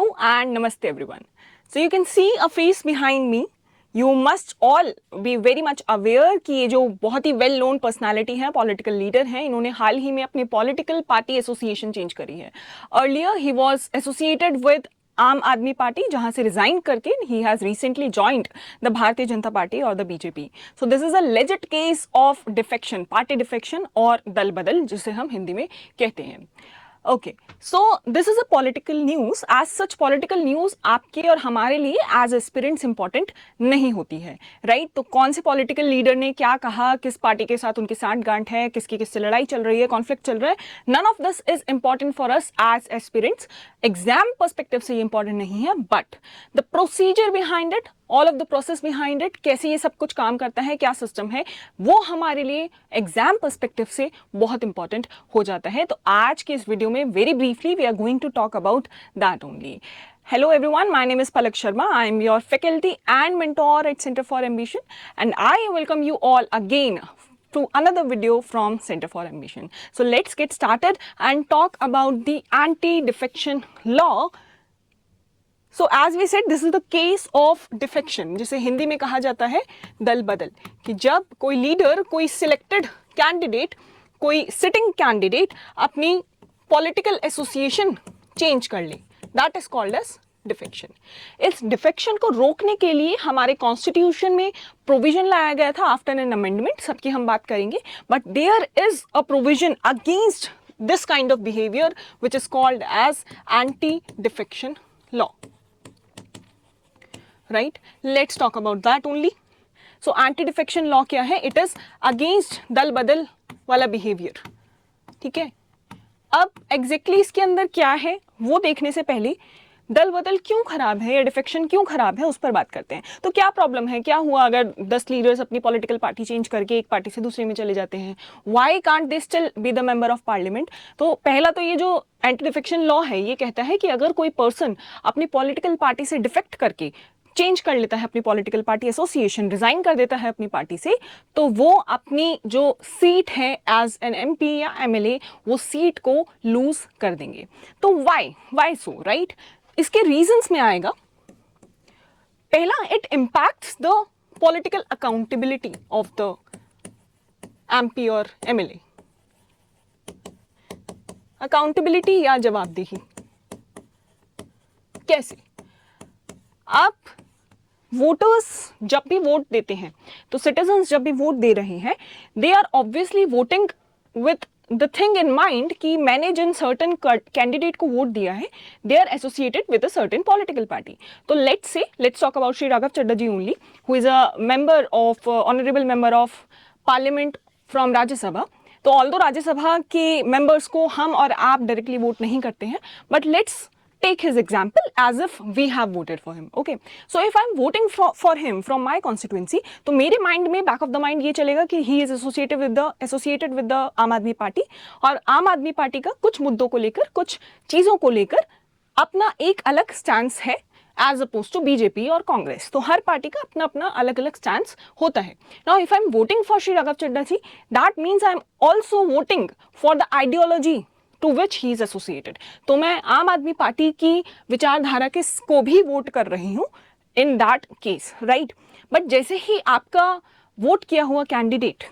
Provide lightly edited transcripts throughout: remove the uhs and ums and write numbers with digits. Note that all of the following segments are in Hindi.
Hello and namaste everyone. So you can see a face behind me. You must all be very much aware कि ये जो बहुत ही वेल नोन पर्सनालिटी है, पॉलिटिकल लीडर हैं, इन्होंने हाल ही में अपनी पॉलिटिकल पार्टी एसोसिएशन चेंज करी है. Earlier he was associated with Aam Aadmi Party, जहां से रिजाइन करके ही has recently joined the Bharatiya Janata Party और the BJP. So this is a legit case of defection, party defection और दल बदल, जिसे हम हिंदी में कहते हैं. Okay, so this is a political news. As such political news आपके और हमारे लिए एज एस्पिरेंट्स इंपॉर्टेंट नहीं होती है, राइट? तो कौन से पॉलिटिकल लीडर ने क्या कहा, किस पार्टी के साथ उनकी साठगांठ है, किसकी किससे लड़ाई चल रही है, कॉन्फ्लिक्ट चल रहा है, none of this is important for us as aspirants. Exam perspective से ये इंपॉर्टेंट नहीं है, but the procedure behind it, all of the process behind it, कैसे ये सब कुछ काम करता है, क्या सिस्टम है, वो हमारे लिए एग्जाम पर्सपेक्टिव से बहुत इंपॉर्टेंट हो जाता है. तो आज के इस वीडियो में very briefly we are going to talk about that only. Hello everyone, my name is Palak Sharma. I am your faculty and mentor at Center for Ambition, and I welcome you all again to another video from Center for Ambition. So let's get started and talk about the anti-defection law. So as we said, this is the case of defection, जिसे हिंदी में कहा जाता है दल बदल. कि जब कोई लीडर, कोई सिलेक्टेड कैंडिडेट, कोई सिटिंग कैंडिडेट अपनी पॉलिटिकल एसोसिएशन चेंज कर ले, that is called as defection. इस डिफेक्शन को रोकने के लिए हमारे कॉन्स्टिट्यूशन में प्रोविजन लाया गया था आफ्टर एन अमेंडमेंट, सबकी हम बात करेंगे, but there is a provision against this kind of behaviour which is called as anti defection law. Right, let's talk about that only. So anti defection law क्या है? इट इज अगेंस्ट दल बदल वाला बिहेवियर. ठीक है, अब एग्जैक्टली इसके अंदर क्या है वो देखने से पहले दल बदल क्यों खराब है या डिफेक्शन क्यों खराब है उस पर बात करते हैं. तो क्या प्रॉब्लम है, क्या हुआ अगर 10 लीडर्स अपनी पॉलिटिकल पार्टी चेंज करके एक पार्टी से दूसरे में चले जाते हैं? Why can't they still be the member of parliament? तो पहला तो ये जो एंटी डिफेक्शन लॉ है ये कहता है कि अगर कोई पर्सन अपनी पॉलिटिकल पार्टी से डिफेक्ट करके चेंज कर लेता है अपनी पॉलिटिकल पार्टी एसोसिएशन, रिजाइन कर देता है अपनी पार्टी से, तो वो अपनी जो सीट है एज एन एमपी या एमएलए, वो सीट को लूज कर देंगे. तो व्हाई सो, राइट? इसके रीजंस में आएगा. पहला, it impacts the political accountability of the MP और एमएलए. अकाउंटेबिलिटी या जवाबदेही कैसे? आप वोटर्स जब भी वोट देते हैं, तो सिटीजन्स जब भी वोट दे रहे हैं, they are obviously voting with the thing in mind कि मैंने जिन सर्टन कैंडिडेट को वोट दिया है, they are associated with a certain political party. तो let's talk about Shri Raghav Chadha ji only, who is a member of honourable member of parliament from Rajya Sabha. तो ऑल्दो राज्यसभा के मेंबर्स को हम और आप डायरेक्टली वोट नहीं करते हैं, but let's take his example as if we have voted for him. Okay, so if I'm voting for him from my constituency, तो मेरे माइंड में, बैक ऑफ द माइंड ये चलेगा कि he is associated with the आम आदमी पार्टी, और आम आदमी पार्टी का कुछ मुद्दों को लेकर, कुछ चीजों को लेकर अपना एक अलग स्टैंड है एज अपोज टू बीजेपी और कांग्रेस. तो हर पार्टी का अपना अपना अलग अलग स्टैंड होता है. Now if I am voting for Shri Raghav Chadha ji, that means I am also voting for the ideology to which he is associated. तो मैं आम आदमी पार्टी की विचारधारा के को भी वोट कर रही हूँ in that case, right? But जैसे ही आपका वोट किया हुआ कैंडिडेट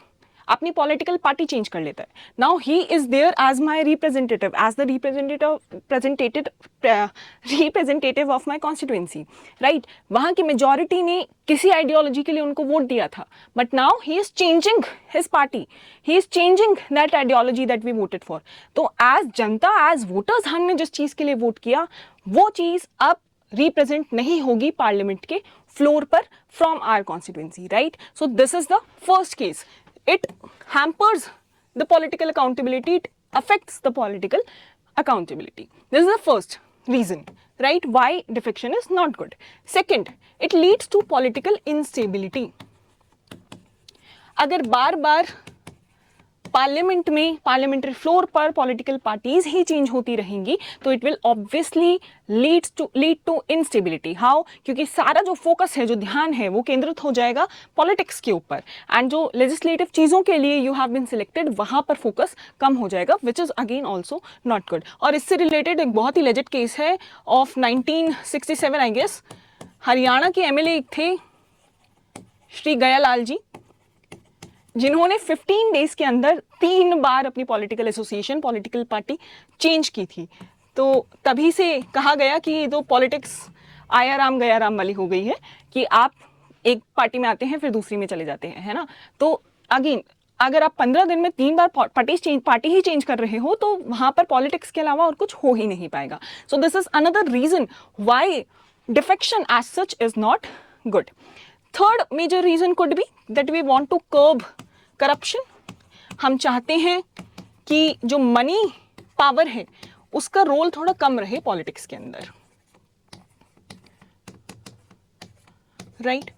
अपनी पॉलिटिकल पार्टी चेंज कर लेता है, now he is there as my representative, as the representative of my constituency, right? वहाँ की मेजॉरिटी ने किसी आइडियोलॉजी के लिए उनको वोट दिया था, but now he is changing his party, he is changing that ideology that we voted for. तो एज जनता, एज वोटर्स, हमने जिस चीज के लिए वोट किया, वो चीज अब रिप्रेजेंट नहीं होगी पार्लियामेंट के फ्लोर पर from our constituency, right? So this is the first case. It hampers the political accountability, it affects the political accountability. This is the first reason, right, why defection is not good. Second, it leads to political instability. अगर बार बार पार्लियामेंट में, पार्लियामेंट्री फ्लोर पर पॉलिटिकल पार्टीज ही चेंज होती रहेंगी, तो it will obviously lead to instability. How? क्योंकि सारा जो फोकस है, जो ध्यान है, वो केंद्रित हो जाएगा पॉलिटिक्स के ऊपर, एंड जो लेजिस्लेटिव चीज़ों के लिए यू हैव बीन सिलेक्टेड, वहाँ पर फोकस कम हो जाएगा, which is again also not good. और इससे रिलेटेड एक बहुत ही लेजिट केस है ऑफ 1967 आई गेस। हरियाणा के एमएलए थे श्री गयालाल जी, जिन्होंने 15 डेज के अंदर 3 बार अपनी political association, political party change की थी। तो तभी से कहा गया कि ये तो पॉलिटिक्स आया राम गया राम वाली हो गई है, कि आप एक पार्टी में आते हैं फिर दूसरी में चले जाते हैं, है ना। तो अगेन अगर आप 15 दिन में 3 बार पार्टी ही चेंज कर रहे हो, तो वहां पर पॉलिटिक्स के अलावा और कुछ हो ही नहीं पाएगा। So this is another reason why defection as such is not good. Third major reason could be that we want to curb corruption. हम चाहते हैं कि जो मनी पावर है उसका रोल थोड़ा कम रहे पॉलिटिक्स के अंदर, राइट।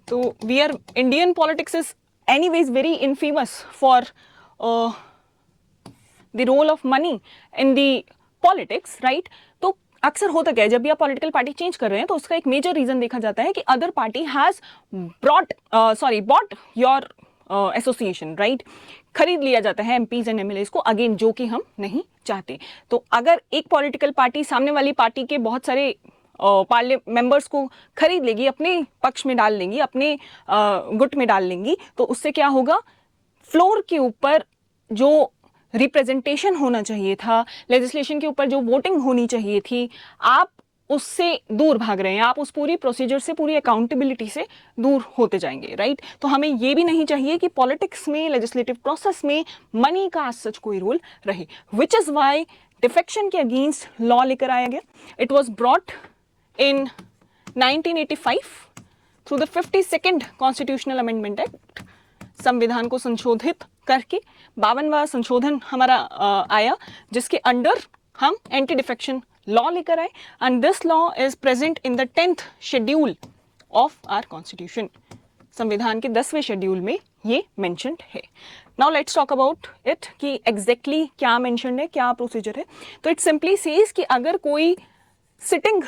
तो we are, Indian politics is anyways very infamous for the role of money in the politics, right. तो अक्सर होता क्या है, जब भी आप पॉलिटिकल पार्टी चेंज कर रहे हैं तो उसका एक मेजर रीजन देखा जाता है कि other party has bot your association, right. खरीद लिया जाता है एमपीज एंड एमएलएस को, अगेन जो कि हम नहीं चाहते। तो अगर एक पॉलिटिकल पार्टी सामने वाली पार्टी के बहुत सारे मेंबर्स को खरीद लेगी, अपने पक्ष में डाल लेंगी, अपने गुट में डाल लेंगी, तो उससे क्या होगा, फ्लोर के ऊपर जो रिप्रेजेंटेशन होना चाहिए था, लेजिस्लेशन के ऊपर जो वोटिंग होनी चाहिए थी, आप उससे दूर भाग रहे हैं, आप उस पूरी प्रोसीजर से, पूरी अकाउंटेबिलिटी से दूर होते जाएंगे, राइट। तो हमें ये भी नहीं चाहिए कि पॉलिटिक्स में, लेजिस्लेटिव प्रोसेस में मनी का आज सच कोई रोल रहे, विच इज वाई डिफेक्शन के अगेंस्ट लॉ लेकर आया गया। It was brought in 1985 through the 52nd constitutional amendment act. संविधान को संशोधित करके 52वां संशोधन हमारा आया, जिसके अंडर हम एंटी डिफेक्शन लॉ लेकर आए, and this law is present in the 10th schedule of our constitution. संविधान के 10वें शेड्यूल में ये मेंशन्ड है। Now let's talk about it कि एग्जैक्टली क्या मेंशन्ड है, क्या प्रोसीजर है। तो इट सिंपली सेज कि अगर कोई सिटिंग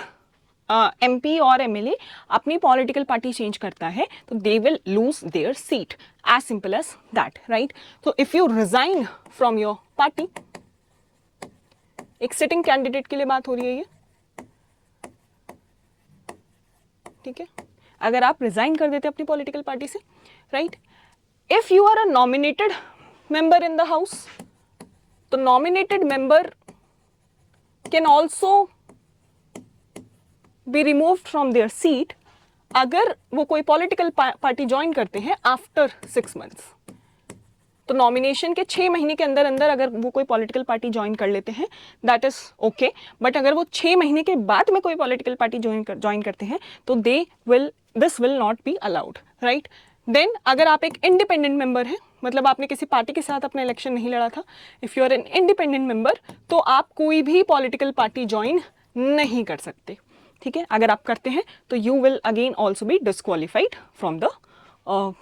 एमपी और एमएलए अपनी पॉलिटिकल पार्टी चेंज करता है तो they will lose their seat, as simple as that, right. तो if you resign from your party, एक सिटिंग कैंडिडेट के लिए बात हो रही है ये, ठीक है। अगर आप रिजाइन कर देते अपनी पॉलिटिकल पार्टी से, right, if you are a nominated member in the house, तो nominated member can also be removed from their seat अगर वो कोई पॉलिटिकल पार्टी ज्वाइन करते हैं आफ्टर 6 मंथ्स। तो नॉमिनेशन के 6 महीने के अंदर अंदर अगर वो कोई पॉलिटिकल पार्टी ज्वाइन कर लेते हैं, दैट इज ओके। बट अगर वो 6 महीने के बाद में कोई पॉलिटिकल पार्टी ज्वाइन करते हैं तो this will not be allowed, right. Then अगर आप एक इंडिपेंडेंट मेंबर हैं, मतलब आपने किसी पार्टी के साथ अपना इलेक्शन नहीं लड़ा था, if you are an independent member, तो आप कोई भी पॉलिटिकल पार्टी ज्वाइन नहीं कर सकते, ठीक है। अगर आप करते हैं तो you will again also be disqualified from the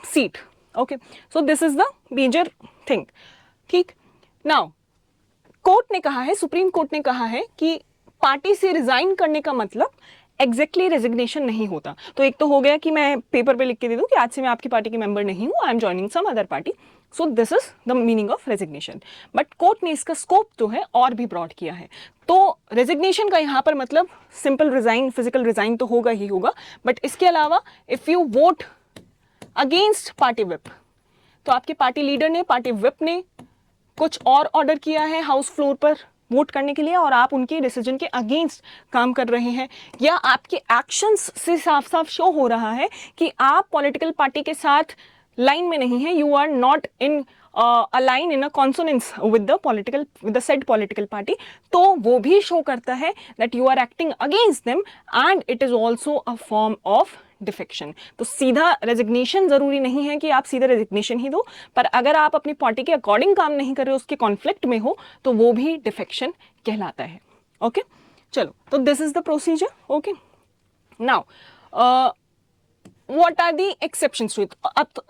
seat, okay. So this is the major thing, ठीक। नाउ कोर्ट ने कहा है, सुप्रीम कोर्ट ने कहा है कि पार्टी से रिजाइन करने का मतलब एग्जैक्टली रेजिग्नेशन नहीं होता। तो एक तो हो गया कि मैं पेपर पे लिख के दे दूं कि आज से मैं आपकी पार्टी के मेंबर नहीं हूं, I am joining some other party, so this is the meaning of resignation. But court ने इसका स्कोप जो है और भी ब्रॉड किया है। तो रेजिग्नेशन का यहाँ पर मतलब सिंपल रिजाइन, फिजिकल रिजाइन तो होगा ही होगा, बट इसके अलावा if you won't against party whip, तो आपके पार्टी लीडर ने, पार्टी विप ने कुछ और ऑर्डर किया है हाउस फ्लोर पर वोट करने के लिए, और आप उनके डिसीजन के अगेंस्ट काम कर रहे हैं, या आपके एक्शंस से साफ साफ शो हो रहा है कि आप पॉलिटिकल पार्टी के साथ लाइन में नहीं है, you are not in align in a consonance with the said political party, तो वो भी शो करता है that you are acting against them and it is also a form of defection. तो सीधा रेजिग्नेशन जरूरी नहीं है कि आप सीधा रेजिग्नेशन ही दो, पर अगर आप अपनी पार्टी के अकॉर्डिंग काम नहीं कर रहे हो, उसके कॉन्फ्लिक्ट में हो, तो वो भी डिफेक्शन कहलाता है, ओके। चलो, तो this is the procedure, okay. Now what are the exceptions to it.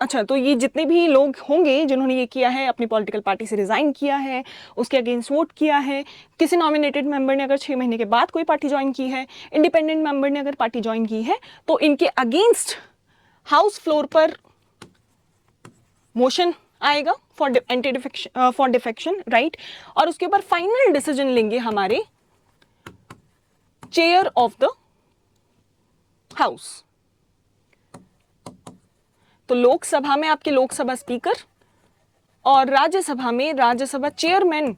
अच्छा, तो ये जितने भी लोग होंगे जिन्होंने ये किया है, अपनी पॉलिटिकल पार्टी से रिजाइन किया है, उसके अगेंस्ट वोट किया है, किसी नॉमिनेटेड मेंबर ने अगर 6 महीने के बाद कोई पार्टी ज्वाइन की है, इंडिपेंडेंट मेंबर ने अगर पार्टी ज्वाइन की है, तो इनके अगेंस्ट हाउस फ्लोर पर मोशन आएगा for anti defection, for defection, right. और उसके ऊपर फाइनल डिसीजन लेंगे हमारे चेयर ऑफ द हाउस। तो लोकसभा में आपके लोकसभा स्पीकर और राज्यसभा में राज्यसभा चेयरमैन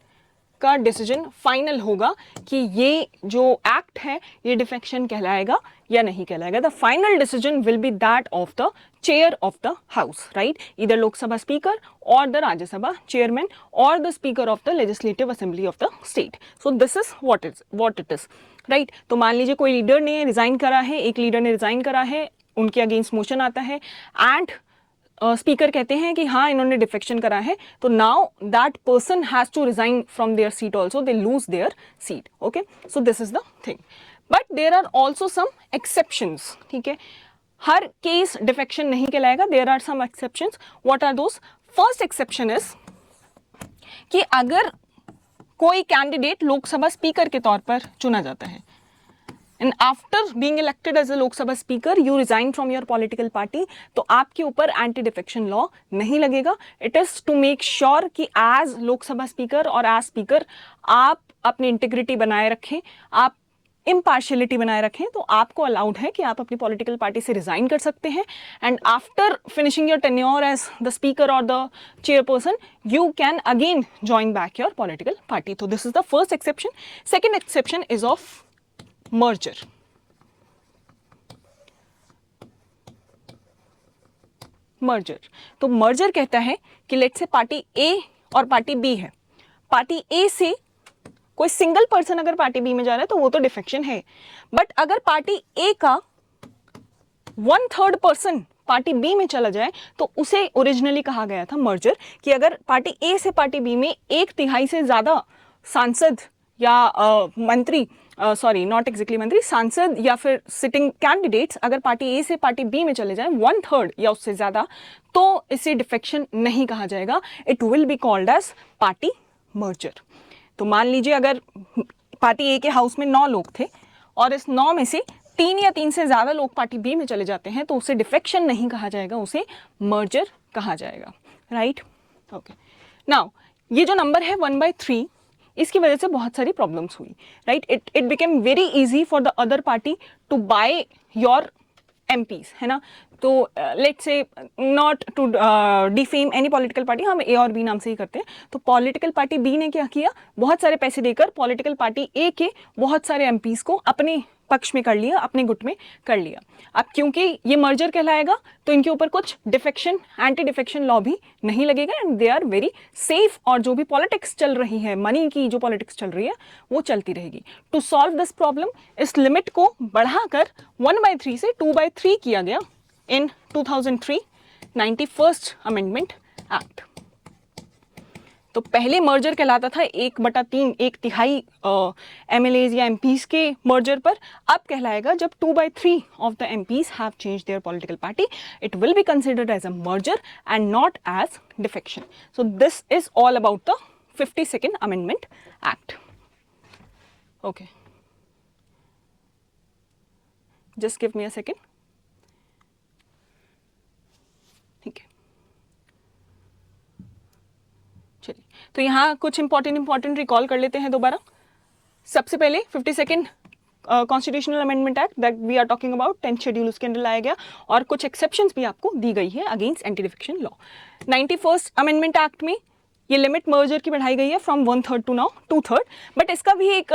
का डिसीजन फाइनल होगा कि ये जो एक्ट है ये डिफेक्शन कहलाएगा या नहीं कहलाएगा। The final decision will B that of the chair of the house, right, इधर लोकसभा स्पीकर और द राज्यसभा चेयरमैन और the speaker of the legislative assembly of the state. So this is what it is, right. तो मान लीजिए कोई लीडर ने रिजाइन करा है, एक लीडर ने रिजाइन करा है, उनके अगेंस्ट मोशन आता है एंड स्पीकर कहते हैं कि हाँ इन्होंने डिफेक्शन करा है, तो now that person has to resign from their seat also, they lose their seat. Okay, so this is the thing, but there are also some exceptions, ठीक है। हर केस डिफेक्शन नहीं कहलाएगा, there are some exceptions. What are those? First exception is कि अगर कोई कैंडिडेट लोकसभा स्पीकर के तौर पर चुना जाता है and after being elected as a Lok Sabha speaker you resign from your political party, तो आपके ऊपर एंटी डिफेक्शन लॉ नहीं लगेगा। It is to make sure कि एज लोकसभा स्पीकर और एज स्पीकर आप अपनी इंटीग्रिटी बनाए रखें, आप इम्पार्शियलिटी बनाए रखें, तो आपको अलाउड है कि आप अपनी पॉलिटिकल पार्टी से रिजाइन कर सकते हैं and after finishing your tenure as the speaker और the chairperson you can again join back your political party. तो this is the first exception. Second exception is of merger. Merger, तो मर्जर कहता है कि लेट्स से पार्टी ए और पार्टी बी है, पार्टी ए से कोई सिंगल पर्सन अगर पार्टी बी में जा रहा है तो वो तो डिफेक्शन है, बट अगर पार्टी ए का 1/3 पर्सन पार्टी बी में चला जाए तो उसे ओरिजिनली कहा गया था मर्जर, कि अगर पार्टी ए से पार्टी बी में 1/3 से ज्यादा सांसद या मंत्री, सॉरी नॉट एग्जैक्टली मंत्री, सांसद या फिर सिटिंग कैंडिडेट्स अगर पार्टी ए से पार्टी बी में चले जाएं 1/3 या उससे ज्यादा, तो इसे डिफेक्शन नहीं कहा जाएगा, it will be called as party merger. तो मान लीजिए अगर पार्टी ए के हाउस में 9 लोग थे और इस 9 में से 3 या 3 से ज्यादा लोग पार्टी बी में चले जाते हैं, तो उसे डिफेक्शन नहीं कहा जाएगा, उसे मर्जर कहा जाएगा, राइट। ओके, नाउ ये जो नंबर है 1/3, इसकी वजह से बहुत सारी प्रॉब्लम्स हुई, right. It became very easy for the other party to buy your MPs, है ना। तो let's say not to defame any political party, हम ए और बी नाम से ही करते हैं, तो पॉलिटिकल पार्टी बी ने क्या किया, बहुत सारे पैसे देकर पॉलिटिकल पार्टी ए के बहुत सारे MPs को अपने पक्ष में कर लिया, अपने गुट में कर लिया। अब क्योंकि ये मर्जर कहलाएगा तो इनके ऊपर कुछ डिफेक्शन, एंटी डिफेक्शन लॉ भी नहीं लगेगा and they are very safe. और जो भी पॉलिटिक्स चल रही है, मनी की जो पॉलिटिक्स चल रही है वो चलती रहेगी। टू सॉल्व दिस प्रॉब्लम इस लिमिट को बढ़ाकर 1/3 से 2/3 किया गया इन 2003 91st अमेंडमेंट एक्ट। तो पहले मर्जर कहलाता था 1/3, 1/3 MLAs या MPs के मर्जर पर, अब कहलाएगा जब 2/3 of the MPs have change their political party, it will be considered as a merger and not as defection. So this is all about the 52nd amendment act. Okay, just give me a second. ठीक है, चलिए तो यहाँ कुछ इंपॉर्टेंट रिकॉल कर लेते हैं दोबारा। सबसे पहले 52nd constitutional amendment act that we are talking about, 10th schedule उसके अंदर लाया गया और कुछ एक्सेप्शंस भी आपको दी गई है against anti defection law. 91st amendment act में ये लिमिट मर्जर की बढ़ाई गई है फ्रॉम 1/3 टू नाउ 2/3, बट इसका भी एक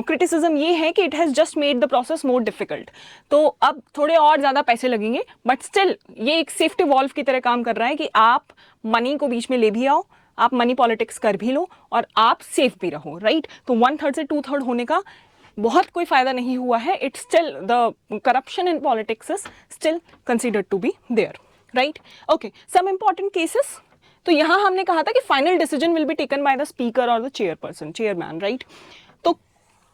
क्रिटिसिज्म ये है कि it has just made the process more difficult. तो अब थोड़े और ज़्यादा पैसे लगेंगे, बट स्टिल ये एक सेफ्टी वॉल्व की तरह काम कर रहा है कि आप मनी को बीच में ले भी आओ, आप मनी पॉलिटिक्स कर भी लो और आप सेफ भी रहो, राइट। तो 1/3 से 2/3 होने का बहुत कोई फायदा नहीं हुआ है, it still the corruption in politics is still considered to be there, right. Okay, some important cases. तो यहां हमने कहा था कि final decision will be taken by the speaker और द चेयरपर्सन, चेयरमैन, राइट। तो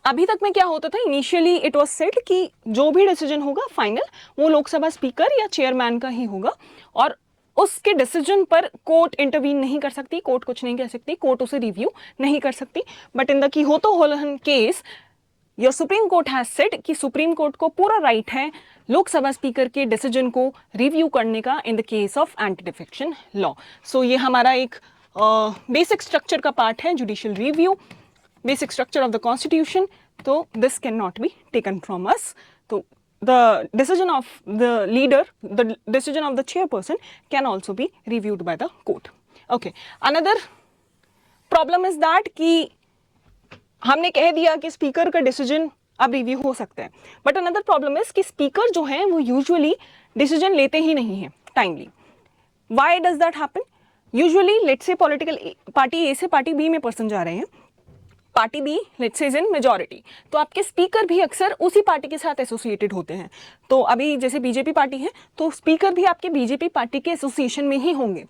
अभी तक में क्या होता था, इनिशियली इट वाज सेड कि जो भी डिसीजन होगा फाइनल वो लोकसभा स्पीकर या चेयरमैन का ही होगा और उसके डिसीजन पर कोर्ट इंटरवीन नहीं कर सकती, कोर्ट कुछ नहीं कह सकती, कोर्ट उसे रिव्यू नहीं कर सकती। But in the Kihoto Hollohan case your Supreme Court has said कि सुप्रीम कोर्ट को पूरा राइट है लोकसभा स्पीकर के डिसीजन को रिव्यू करने का in the case of anti defection law. So ये हमारा एक बेसिक स्ट्रक्चर का पार्ट है, judicial review, basic structure of the constitution. तो this can not be taken from us. तो the decision of the leader, the decision of the chairperson can also be reviewed by the court. Okay, another problem is that कि हमने कह दिया कि स्पीकर का डिसीजन अब रिव्यू हो सकता है, बट अनदर प्रॉब्लम इज कि स्पीकर जो है वो यूजुअली डिसीजन लेते ही नहीं है timely. Why does that happen? Usually let's say political party A से पार्टी बी में पर्सन जा रहे हैं, party B let's say is in majority, तो आपके स्पीकर भी अक्सर उसी पार्टी के साथ एसोसिएटेड होते हैं। तो अभी जैसे बीजेपी पार्टी है तो स्पीकर भी आपके बीजेपी पार्टी के एसोसिएशन में ही होंगे।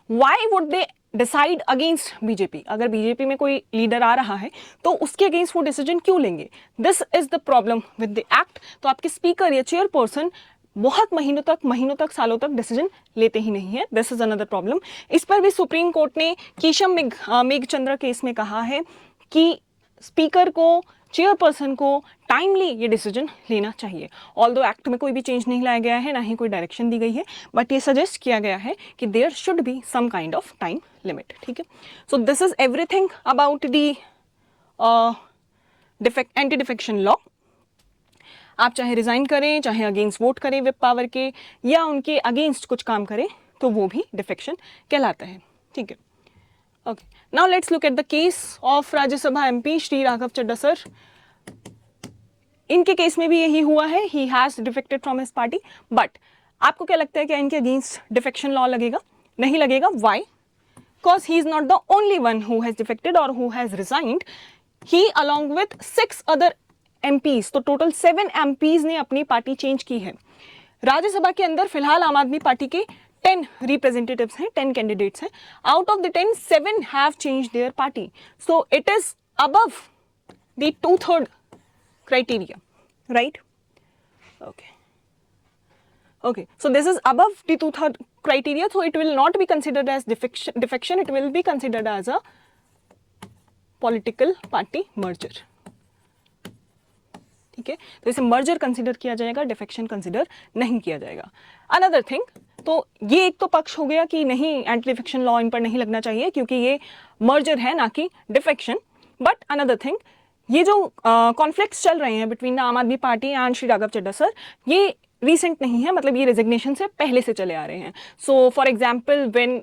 Why would they decide against BJP? अगर बीजेपी में कोई लीडर आ रहा है तो उसके अगेंस्ट वो डिसीजन क्यों लेंगे? This is the problem with the act. तो आपके स्पीकर या चेयरपर्सन बहुत महीनों तक सालों तक डिसीजन लेते ही नहीं है। This is another problem. इस पर भी सुप्रीम कोर्ट ने केशम मेघचंद्र केस में कहा है कि स्पीकर को, चेयरपर्सन को टाइमली ये डिसीजन लेना चाहिए। ऑल्दो एक्ट में कोई भी चेंज नहीं लाया गया है, ना ही कोई डायरेक्शन दी गई है, बट ये सजेस्ट किया गया है कि there should be some kind of time limit. ठीक है, so this is everything about the anti defection law. आप चाहे रिजाइन करें, चाहे अगेंस्ट वोट करें विप पावर के, या उनके अगेंस्ट कुछ काम करें, तो वो भी डिफेक्शन कहलाता है। ठीक है, okay, now let's look at the case of Rajya Sabha MP Shri Raghav Chadha sir. इनके केस में भी यही हुआ है, he has defected from his party. But आपको क्या लगता है कि इनके अगेंस्ट डिफेक्शन लॉ लगेगा? नहीं लगेगा। Why? Because he is not the only one who has defected और who has resigned. He along with 6 other MPs, तो टोटल 7 एमपीज ने अपनी पार्टी चेंज की है। राज्यसभा के अंदर फिलहाल आम आदमी पार्टी के 10 रिप्रेजेंटेटिव्स हैं, 10 कैंडिडेट्स हैं। Out of the 10, 7 have changed there party. So it is above the 2/3 criteria, right? Okay, so this is above the 2/3 criteria, so it will not be considered as defection, it will be considered as a political party merger. ठीक है, तो इसे मर्जर कंसिडर किया जाएगा, डिफेक्शन कंसिडर नहीं किया जाएगा। अनदर थिंग, तो ये एक तो पक्ष हो गया कि नहीं, एंटी डिफेक्शन लॉ इन पर नहीं लगना चाहिए क्योंकि ये मर्जर है ना कि डिफेक्शन। बट अनदर थिंग, ये जो कॉन्फ्लिक्ट्स चल रहे हैं between Aam Aadmi Party and Shri Raghav Chadha sir, ये रिसेंट नहीं है, मतलब ये रेजिग्नेशन से पहले से चले आ रहे हैं। So for example when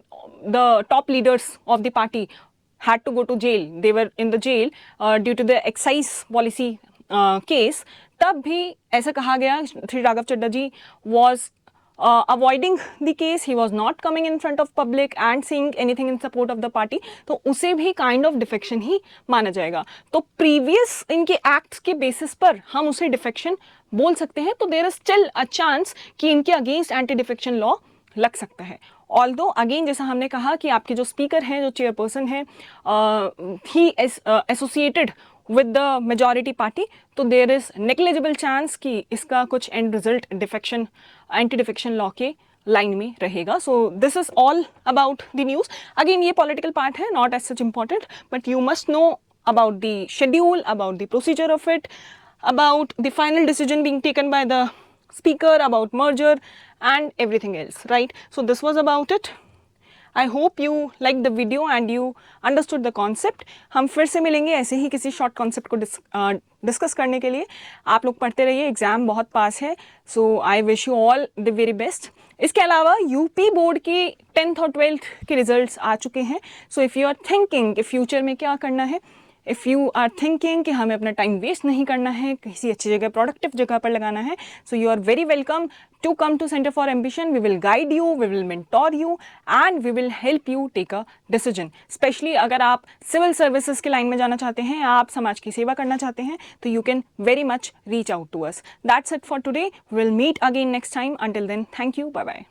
the top leaders of the party had to go to jail, they were in the jail due to the excise policy case, तब भी ऐसा कहा गया श्री राघव चड्ढा जी was avoiding the case, he was not coming in front of public and saying anything in support of the party, तो उसे भी kind of defection ही माना जाएगा। तो previous इनके acts के basis पर हम उसे defection बोल सकते हैं। तो there is still a chance कि इनके against anti defection law लग सकता है। ऑल्दो अगेन जैसा हमने कहा कि आपके जो स्पीकर हैं, जो चेयरपर्सन हैं, he associated with the majority party, तो देयर इज नेग्लिजिबल चांस कि इसका कुछ end result defection, anti defection law के लाइन में रहेगा। So this is all about the news. Again ये पॉलिटिकल पार्ट है, not as such important, but you must know about the schedule, about the procedure of it, about the final decision being taken by the speaker, about merger and everything else, right? So this was about it. I hope you liked the video and you understood the concept. हम फिर से मिलेंगे ऐसे ही किसी शॉर्ट कॉन्सेप्ट को डिस्कस करने के लिए। आप लोग पढ़ते रहिए, एग्जाम बहुत पास है। So I wish you all the very best. इसके अलावा यूपी बोर्ड के 10th और 12th के रिजल्ट्स आ चुके हैं। So if you are thinking कि फ्यूचर में क्या करना है, इफ़ यू आर थिंकिंग कि हमें अपना टाइम वेस्ट नहीं करना है, किसी अच्छी जगह, प्रोडक्टिव जगह पर लगाना है, so you are very welcome to come to centre for ambition. We will guide you, we will mentor you and we will help you take a decision. Specially अगर आप सिविल सर्विसेज के लाइन में जाना चाहते हैं, आप समाज की सेवा करना चाहते हैं, तो you can very much reach out to us. That's it for today. Will meet again next time. Until then, thank you, bye bye.